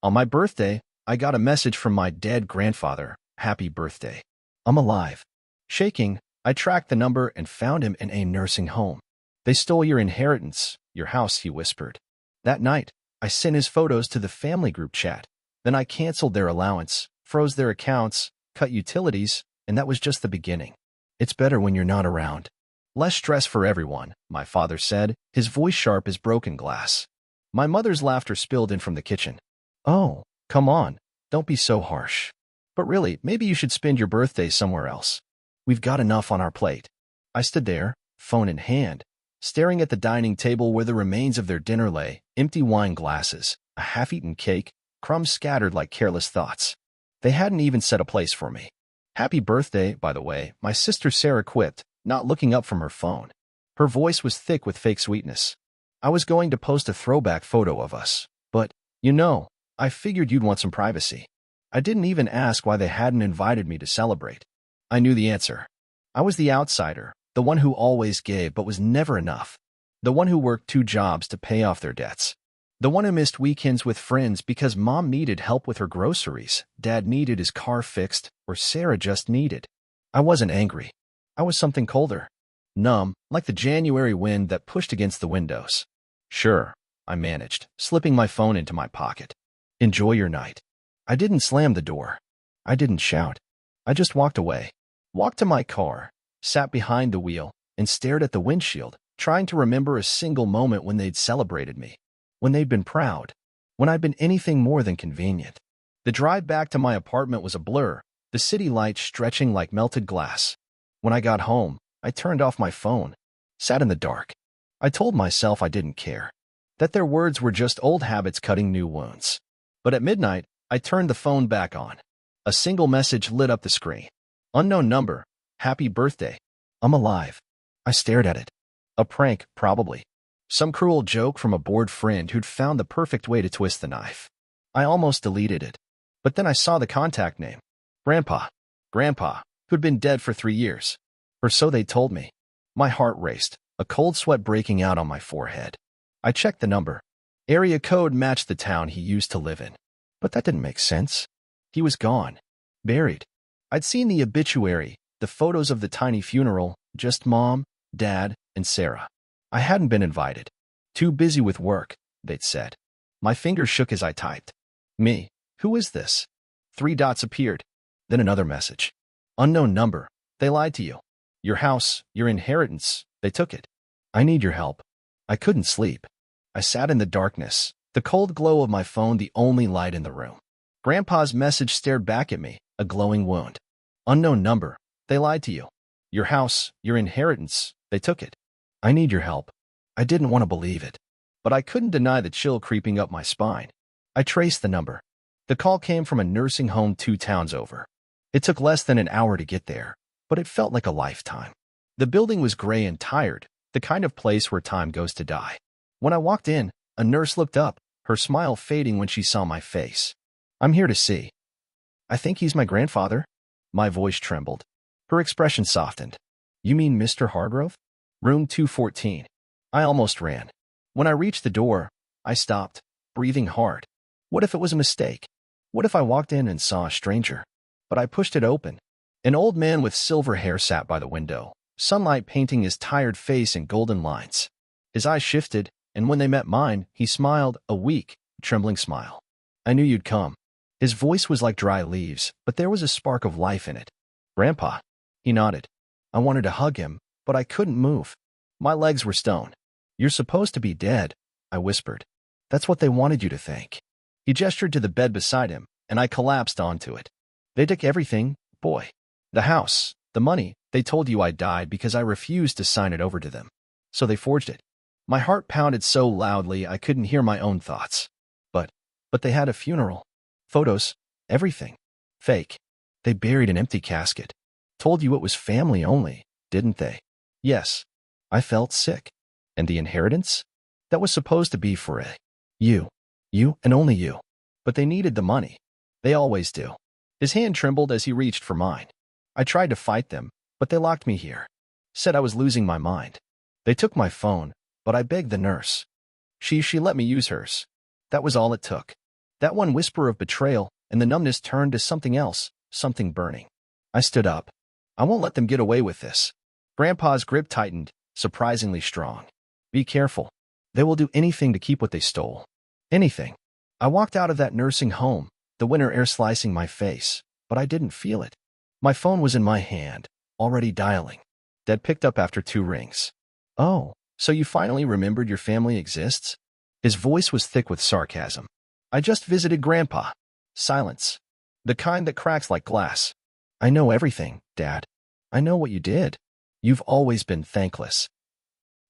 On my birthday, I got a message from my dead grandfather, "Happy birthday. I'm alive." Shaking, I tracked the number and found him in a nursing home. "They stole your inheritance, your house," he whispered. That night, I sent his photos to the family group chat. Then I canceled their allowance, froze their accounts, cut utilities, and that was just the beginning. "It's better when you're not around. Less stress for everyone," my father said, his voice sharp as broken glass. My mother's laughter spilled in from the kitchen. "Oh, come on, don't be so harsh. But really, maybe you should spend your birthday somewhere else. We've got enough on our plate." I stood there, phone in hand, staring at the dining table where the remains of their dinner lay, empty wine glasses, a half-eaten cake, crumbs scattered like careless thoughts. They hadn't even set a place for me. "Happy birthday, by the way," my sister Sarah quipped, not looking up from her phone. Her voice was thick with fake sweetness. "I was going to post a throwback photo of us, but, I figured you'd want some privacy." I didn't even ask why they hadn't invited me to celebrate. I knew the answer. I was the outsider, the one who always gave but was never enough. The one who worked 2 jobs to pay off their debts. The one who missed weekends with friends because mom needed help with her groceries, dad needed his car fixed, or Sarah just needed. I wasn't angry. I was something colder. Numb, like the January wind that pushed against the windows. "Sure," I managed, slipping my phone into my pocket. "Enjoy your night." I didn't slam the door. I didn't shout. I just walked away. Walked to my car, sat behind the wheel, and stared at the windshield, trying to remember a single moment when they'd celebrated me. When they'd been proud. When I'd been anything more than convenient. The drive back to my apartment was a blur, the city lights stretching like melted glass. When I got home, I turned off my phone, sat in the dark. I told myself I didn't care, that their words were just old habits cutting new wounds. But at midnight, I turned the phone back on. A single message lit up the screen. "Unknown number, happy birthday. I'm alive." I stared at it. A prank, probably. Some cruel joke from a bored friend who'd found the perfect way to twist the knife. I almost deleted it. But then I saw the contact name. Grandpa. Grandpa, who'd been dead for 3 years. Or so they told me. My heart raced, a cold sweat breaking out on my forehead. I checked the number. Area code matched the town he used to live in. But that didn't make sense. He was gone. Buried. I'd seen the obituary, the photos of the tiny funeral, just mom, dad, and Sarah. I hadn't been invited. "Too busy with work," they'd said. My fingers shook as I typed. "Me, who is this?" 3 dots appeared. Then another message. "Unknown number. They lied to you. Your house, your inheritance, they took it. I need your help." I couldn't sleep. I sat in the darkness, the cold glow of my phone the only light in the room. Grandpa's message stared back at me, a glowing wound. "Unknown number. They lied to you. Your house, your inheritance, they took it. I need your help." I didn't want to believe it, but I couldn't deny the chill creeping up my spine. I traced the number. The call came from a nursing home 2 towns over. It took less than an hour to get there, but it felt like a lifetime. The building was gray and tired, the kind of place where time goes to die. When I walked in, a nurse looked up, her smile fading when she saw my face. "I'm here to see." "I think he's my grandfather." My voice trembled. Her expression softened. "You mean Mr. Hargrove? Room 214. I almost ran. When I reached the door, I stopped, breathing hard. What if it was a mistake? What if I walked in and saw a stranger? But I pushed it open. An old man with silver hair sat by the window, sunlight painting his tired face in golden lines. His eyes shifted, and when they met mine, he smiled, a weak, trembling smile. "I knew you'd come." His voice was like dry leaves, but there was a spark of life in it. "Grandpa." He nodded. I wanted to hug him, but I couldn't move. My legs were stone. "You're supposed to be dead," I whispered. "That's what they wanted you to think." He gestured to the bed beside him, and I collapsed onto it. "They took everything, boy. The house, the money. They told you I died because I refused to sign it over to them. So they forged it." My heart pounded so loudly I couldn't hear my own thoughts. But they had a funeral. Photos. Everything. Fake. They buried an empty casket. Told you it was family only, didn't they? Yes. I felt sick. And the inheritance? That was supposed to be for you. You and only you. But they needed the money. They always do. His hand trembled as he reached for mine. I tried to fight them, but they locked me here. Said I was losing my mind. They took my phone, but I begged the nurse. She let me use hers. That was all it took. That one whisper of betrayal, and the numbness turned to something else, something burning. I stood up. I won't let them get away with this. Grandpa's grip tightened, surprisingly strong. Be careful. They will do anything to keep what they stole. Anything. I walked out of that nursing home, the winter air slicing my face, but I didn't feel it. My phone was in my hand, already dialing. Dad picked up after 2 rings. Oh, so you finally remembered your family exists? His voice was thick with sarcasm. I just visited Grandpa. Silence. The kind that cracks like glass. I know everything, Dad. I know what you did. You've always been thankless.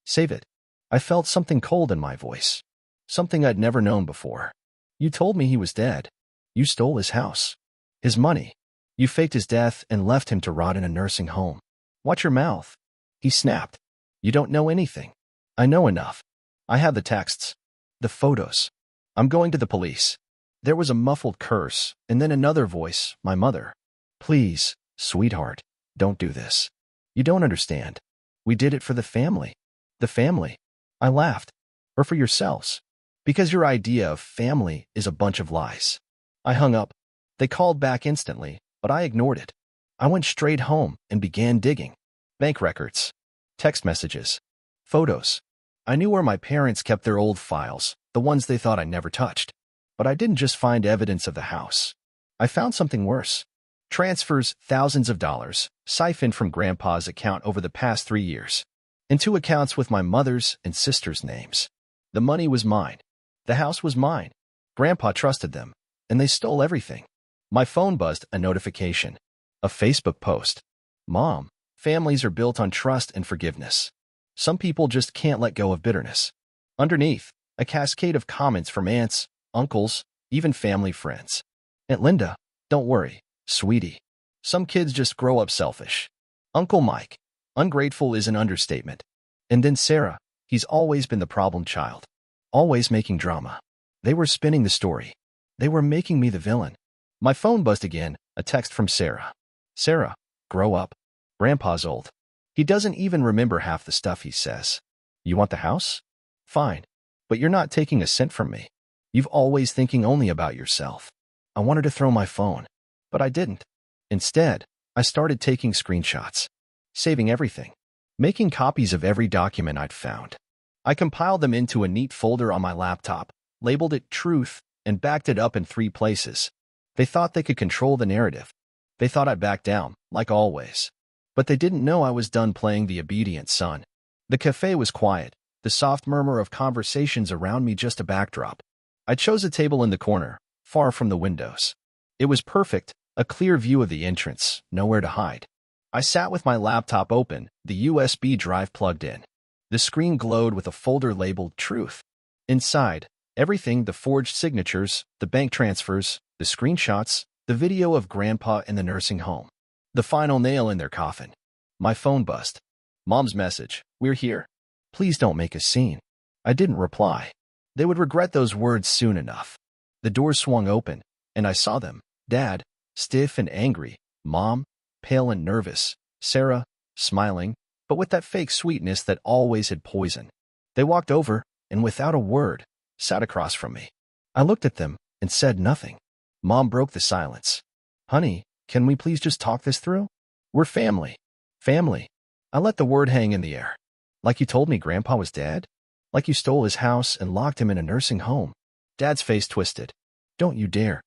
Save it. I felt something cold in my voice. Something I'd never known before. You told me he was dead. You stole his house. His money. You faked his death and left him to rot in a nursing home. Watch your mouth. He snapped. You don't know anything. I know enough. I have the texts. The photos. I'm going to the police. There was a muffled curse, and then another voice, my mother. Please, sweetheart, don't do this. You don't understand. We did it for the family. The family. I laughed. Or for yourselves. Because your idea of family is a bunch of lies. I hung up. They called back instantly, but I ignored it. I went straight home and began digging. Bank records. Text messages. Photos. I knew where my parents kept their old files, the ones they thought I never touched. But I didn't just find evidence of the house. I found something worse. Transfers, thousands of dollars, siphoned from Grandpa's account over the past 3 years. And 2 accounts with my mother's and sister's names. The money was mine. The house was mine. Grandpa trusted them, and they stole everything. My phone buzzed a notification. A Facebook post. Mom, families are built on trust and forgiveness. Some people just can't let go of bitterness. Underneath, a cascade of comments from aunts, uncles, even family friends. Aunt Linda, don't worry, sweetie. Some kids just grow up selfish. Uncle Mike, ungrateful is an understatement. And then Sarah, he's always been the problem child. Always making drama. They were spinning the story. They were making me the villain. My phone buzzed again, a text from Sarah. Sarah, grow up. Grandpa's old. He doesn't even remember half the stuff he says. You want the house? Fine. But you're not taking a cent from me. You've always thinking only about yourself. I wanted to throw my phone, but I didn't. Instead, I started taking screenshots. Saving everything. Making copies of every document I'd found. I compiled them into a neat folder on my laptop, labeled it Truth, and backed it up in 3 places. They thought they could control the narrative. They thought I'd back down, like always. But they didn't know I was done playing the obedient son. The cafe was quiet, the soft murmur of conversations around me just a backdrop. I chose a table in the corner, far from the windows. It was perfect, a clear view of the entrance, nowhere to hide. I sat with my laptop open, the USB drive plugged in. The screen glowed with a folder labeled Truth. Inside, everything: the forged signatures, the bank transfers, the screenshots, the video of Grandpa in the nursing home. The final nail in their coffin. My phone buzzed. Mom's message, we're here. Please don't make a scene. I didn't reply. They would regret those words soon enough. The doors swung open, and I saw them. Dad, stiff and angry. Mom, pale and nervous. Sarah, smiling, but with that fake sweetness that always had poison. They walked over, and without a word, sat across from me. I looked at them and said nothing. Mom broke the silence. Honey, can we please just talk this through? We're family. Family. I let the word hang in the air. Like you told me Grandpa was dead? Like you stole his house and locked him in a nursing home? Dad's face twisted. Don't you dare.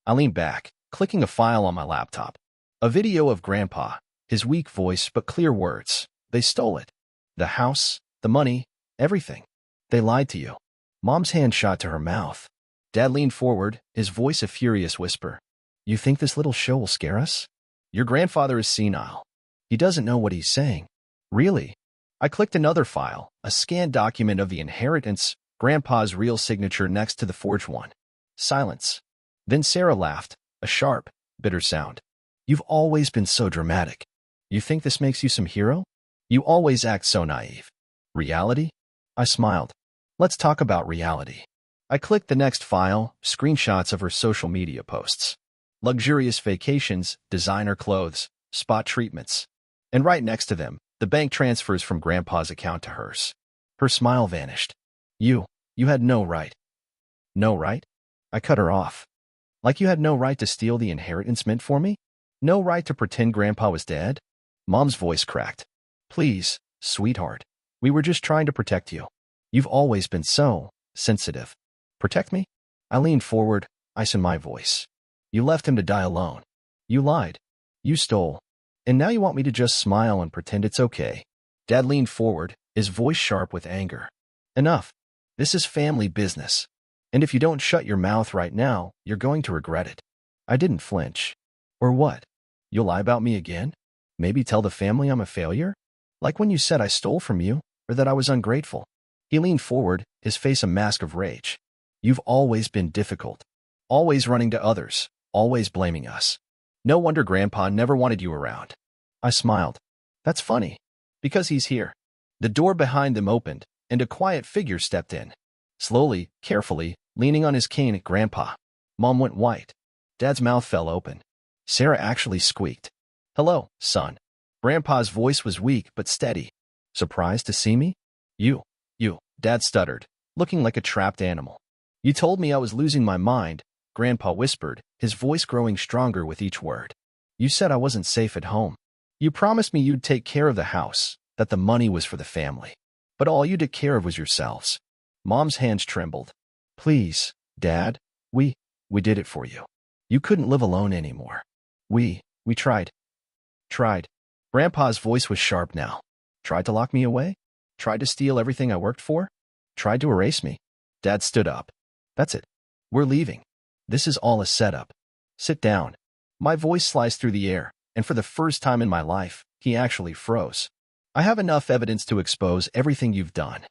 I leaned back, clicking a file on my laptop. A video of Grandpa, his weak voice but clear words. They stole it. The house, the money, everything. They lied to you. Mom's hand shot to her mouth. Dad leaned forward, his voice a furious whisper. You think this little show will scare us? Your grandfather is senile. He doesn't know what he's saying. Really? I clicked another file, a scanned document of the inheritance, Grandpa's real signature next to the forged one. Silence. Then Sarah laughed, a sharp, bitter sound. You've always been so dramatic. You think this makes you some hero? You always act so naive. Reality? I smiled. Let's talk about reality. I clicked the next file, screenshots of her social media posts. Luxurious vacations, designer clothes, spa treatments. And right next to them, the bank transfers from Grandpa's account to hers. Her smile vanished. You had no right. No right? I cut her off. Like you had no right to steal the inheritance meant for me? No right to pretend Grandpa was dead? Mom's voice cracked. Please, sweetheart. We were just trying to protect you. You've always been so sensitive. Protect me? I leaned forward, ice in my voice. You left him to die alone. You lied. You stole. And now you want me to just smile and pretend it's okay. Dad leaned forward, his voice sharp with anger. Enough. This is family business. And if you don't shut your mouth right now, you're going to regret it. I didn't flinch. Or what? You'll lie about me again? Maybe tell the family I'm a failure? Like when you said I stole from you, or that I was ungrateful. He leaned forward, his face a mask of rage. You've always been difficult. Always running to others. Always blaming us. No wonder Grandpa never wanted you around. I smiled. That's funny. Because he's here. The door behind them opened, and a quiet figure stepped in. Slowly, carefully, leaning on his cane at Grandpa. Mom went white. Dad's mouth fell open. Sarah actually squeaked. Hello, son. Grandpa's voice was weak but steady. Surprised to see me? You, Dad stuttered, looking like a trapped animal. You told me I was losing my mind, Grandpa whispered, his voice growing stronger with each word. You said I wasn't safe at home. You promised me you'd take care of the house, that the money was for the family. But all you took care of was yourselves. Mom's hands trembled. Please, Dad, we did it for you. You couldn't live alone anymore. We tried. Tried. Grandpa's voice was sharp now. Tried to lock me away? Tried to steal everything I worked for? Tried to erase me? Dad stood up. That's it. We're leaving. This is all a setup. Sit down. My voice sliced through the air, and for the first time in my life, he actually froze. I have enough evidence to expose everything you've done.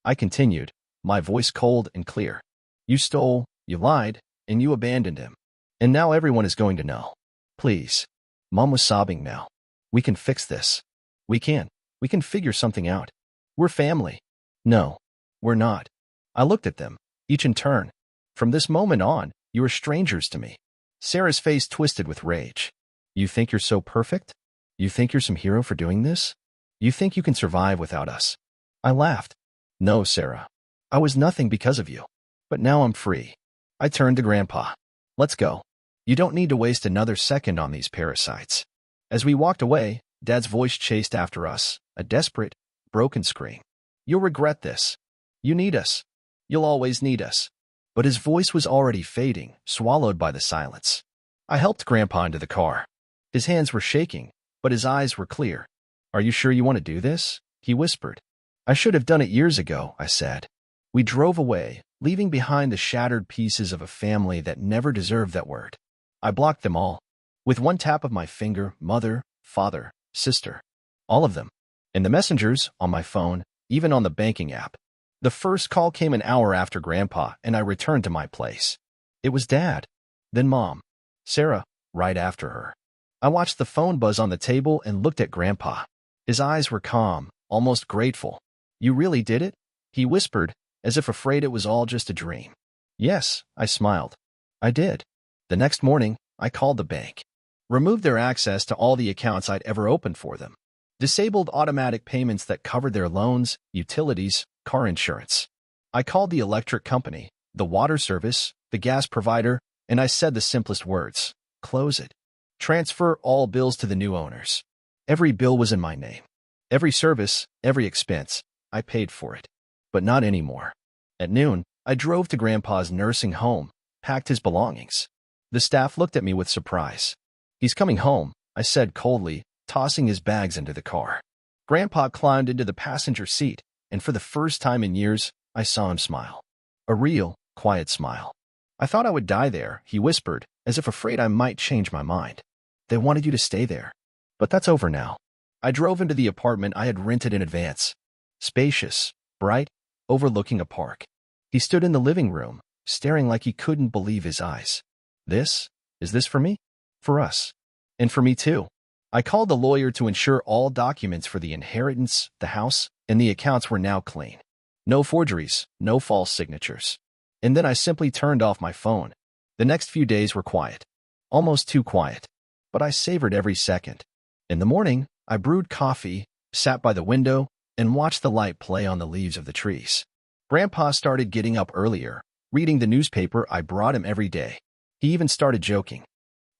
I continued, my voice cold and clear. You stole, you lied, and you abandoned him. And now everyone is going to know. Please. Mom was sobbing now. We can fix this. We can. We can figure something out. We're family. No, we're not. I looked at them, each in turn. From this moment on, you are strangers to me. Sarah's face twisted with rage. You think you're so perfect? You think you're some hero for doing this? You think you can survive without us? I laughed. No, Sarah. I was nothing because of you. But now I'm free. I turned to Grandpa. Let's go. You don't need to waste another second on these parasites. As we walked away, Dad's voice chased after us, a desperate, broken scream. You'll regret this. You need us. You'll always need us. But his voice was already fading, swallowed by the silence. I helped Grandpa into the car. His hands were shaking, but his eyes were clear. Are you sure you want to do this? He whispered. I should have done it years ago, I said. We drove away, leaving behind the shattered pieces of a family that never deserved that word. I blocked them all. With one tap of my finger, mother, father, sister. All of them. And the messengers, on my phone, even on the banking app. The first call came an hour after Grandpa, and I returned to my place. It was Dad. Then Mom. Sarah, right after her. I watched the phone buzz on the table and looked at Grandpa. His eyes were calm, almost grateful. You really did it? He whispered, as if afraid it was all just a dream. Yes, I smiled. I did. The next morning, I called the bank. Removed their access to all the accounts I'd ever opened for them. Disabled automatic payments that covered their loans, utilities, car insurance. I called the electric company, the water service, the gas provider, and I said the simplest words. Close it. Transfer all bills to the new owners. Every bill was in my name. Every service, every expense, I paid for it. But not anymore. At noon, I drove to Grandpa's nursing home, packed his belongings. The staff looked at me with surprise. He's coming home, I said coldly, tossing his bags into the car. Grandpa climbed into the passenger seat, and for the first time in years, I saw him smile. A real, quiet smile. I thought I would die there, he whispered, as if afraid I might change my mind. They wanted you to stay there. But that's over now. I drove into the apartment I had rented in advance. Spacious, bright, overlooking a park. He stood in the living room, staring like he couldn't believe his eyes. Is this for me? For us. And for me too. I called the lawyer to ensure all documents for the inheritance, the house, and the accounts were now clean. No forgeries, no false signatures. And then I simply turned off my phone. The next few days were quiet. Almost too quiet. But I savored every second. In the morning, I brewed coffee, sat by the window, and watched the light play on the leaves of the trees. Grandpa started getting up earlier, Reading the newspaper I brought him every day. He even started joking.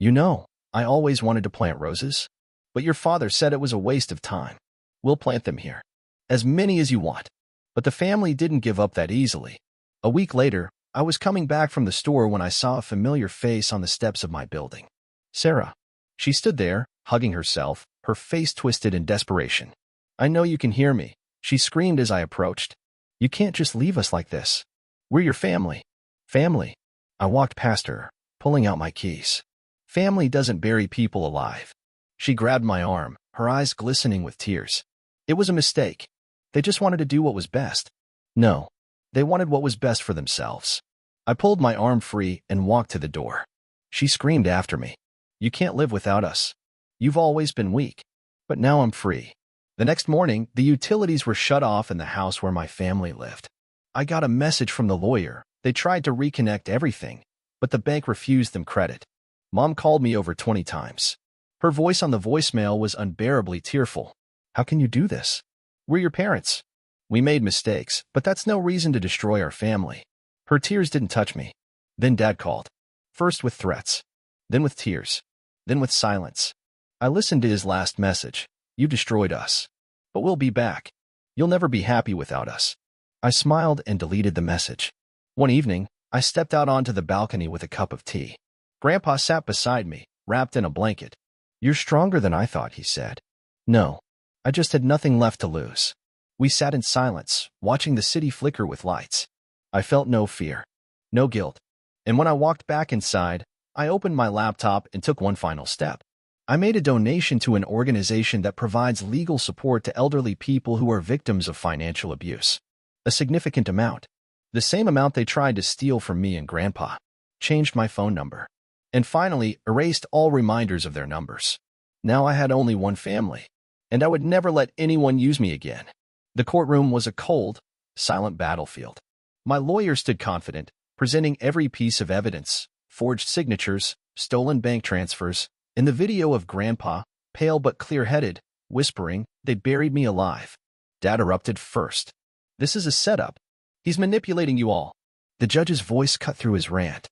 You know, I always wanted to plant roses. But your father said it was a waste of time. We'll plant them here. As many as you want. But the family didn't give up that easily. A week later, I was coming back from the store when I saw a familiar face on the steps of my building. Sarah. She stood there, hugging herself, her face twisted in desperation. I know you can hear me, she screamed as I approached. You can't just leave us like this. We're your family. Family. I walked past her, pulling out my keys. Family doesn't bury people alive. She grabbed my arm, her eyes glistening with tears. It was a mistake. They just wanted to do what was best. No, they wanted what was best for themselves. I pulled my arm free and walked to the door. She screamed after me. You can't live without us. You've always been weak. But now I'm free. The next morning, the utilities were shut off in the house where my family lived. I got a message from the lawyer. They tried to reconnect everything, but the bank refused them credit. Mom called me over 20 times. Her voice on the voicemail was unbearably tearful. How can you do this? We're your parents. We made mistakes, but that's no reason to destroy our family. Her tears didn't touch me. Then Dad called. First with threats, then with tears, then with silence. I listened to his last message. You destroyed us. But we'll be back. You'll never be happy without us. I smiled and deleted the message. One evening, I stepped out onto the balcony with a cup of tea. Grandpa sat beside me, wrapped in a blanket. You're stronger than I thought, he said. No, I just had nothing left to lose. We sat in silence, watching the city flicker with lights. I felt no fear, no guilt. And when I walked back inside, I opened my laptop and took one final step. I made a donation to an organization that provides legal support to elderly people who are victims of financial abuse. A significant amount. The same amount they tried to steal from me and Grandpa. Changed my phone number. And finally, erased all reminders of their numbers. Now I had only one family. And I would never let anyone use me again. The courtroom was a cold, silent battlefield. My lawyer stood confident, presenting every piece of evidence, forged signatures, stolen bank transfers, and the video of Grandpa, pale but clear-headed, whispering, they buried me alive. Dad erupted first. This is a setup. He's manipulating you all. The judge's voice cut through his rant.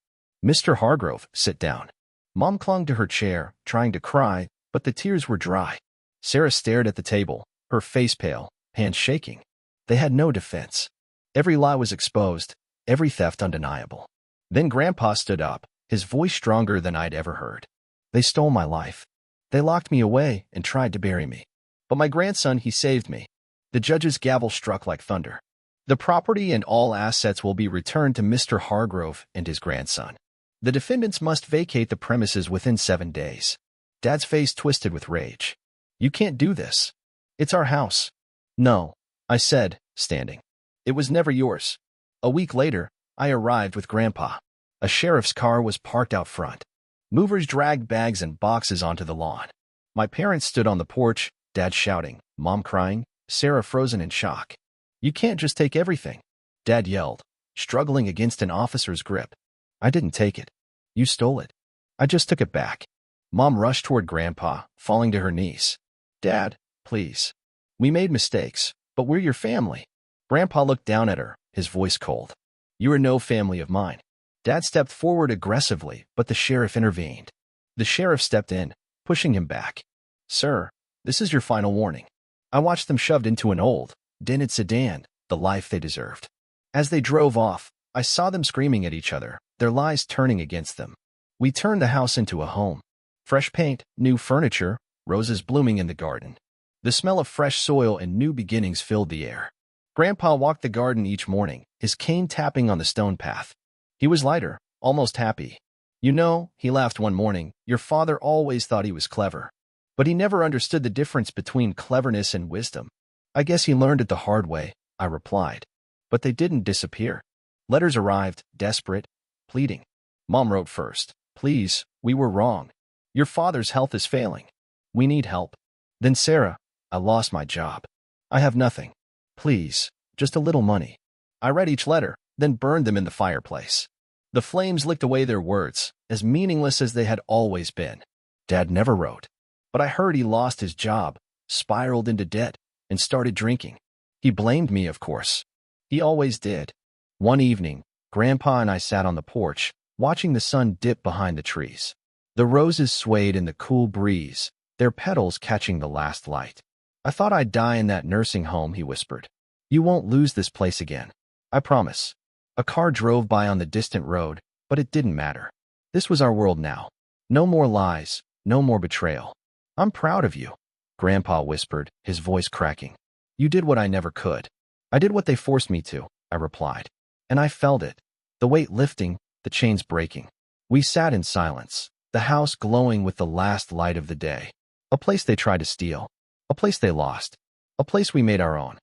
Mr. Hargrove, sit down. Mom clung to her chair, trying to cry, but the tears were dry. Sarah stared at the table, her face pale, hands shaking. They had no defense. Every lie was exposed, every theft undeniable. Then Grandpa stood up, his voice stronger than I'd ever heard. They stole my life. They locked me away and tried to bury me. But my grandson, he saved me. The judge's gavel struck like thunder. The property and all assets will be returned to Mr. Hargrove and his grandson. The defendants must vacate the premises within 7 days. Dad's face twisted with rage. You can't do this. It's our house. No, I said, standing. It was never yours. A week later, I arrived with Grandpa. A sheriff's car was parked out front. Movers dragged bags and boxes onto the lawn. My parents stood on the porch, Dad shouting, Mom crying, Sarah frozen in shock. You can't just take everything, Dad yelled, struggling against an officer's grip. I didn't take it. You stole it. I just took it back. Mom rushed toward Grandpa, falling to her knees. Dad, please. We made mistakes, but we're your family. Grandpa looked down at her, his voice cold. You are no family of mine. Dad stepped forward aggressively, but the sheriff intervened. The sheriff stepped in, pushing him back. Sir, this is your final warning. I watched them shoved into an old, dented sedan, the life they deserved. As they drove off, I saw them screaming at each other, their lies turning against them. We turned the house into a home. Fresh paint, new furniture, roses blooming in the garden. The smell of fresh soil and new beginnings filled the air. Grandpa walked the garden each morning, his cane tapping on the stone path. He was lighter, almost happy. You know, he laughed one morning, your father always thought he was clever. But he never understood the difference between cleverness and wisdom. I guess he learned it the hard way, I replied. But they didn't disappear. Letters arrived, desperate, pleading. Mom wrote first. Please, we were wrong. Your father's health is failing. We need help. Then Sarah, I lost my job. I have nothing. Please, just a little money. I read each letter, then burned them in the fireplace. The flames licked away their words, as meaningless as they had always been. Dad never wrote. But I heard he lost his job, spiraled into debt, and started drinking. He blamed me, of course. He always did. One evening, Grandpa and I sat on the porch, watching the sun dip behind the trees. The roses swayed in the cool breeze, their petals catching the last light. I thought I'd die in that nursing home, he whispered. You won't lose this place again. I promise. A car drove by on the distant road, but it didn't matter. This was our world now. No more lies, no more betrayal. I'm proud of you, Grandpa whispered, his voice cracking. You did what I never could. I did what they forced me to, I replied. And I felt it. The weight lifting, the chains breaking. We sat in silence, the house glowing with the last light of the day. A place they tried to steal. A place they lost. A place we made our own.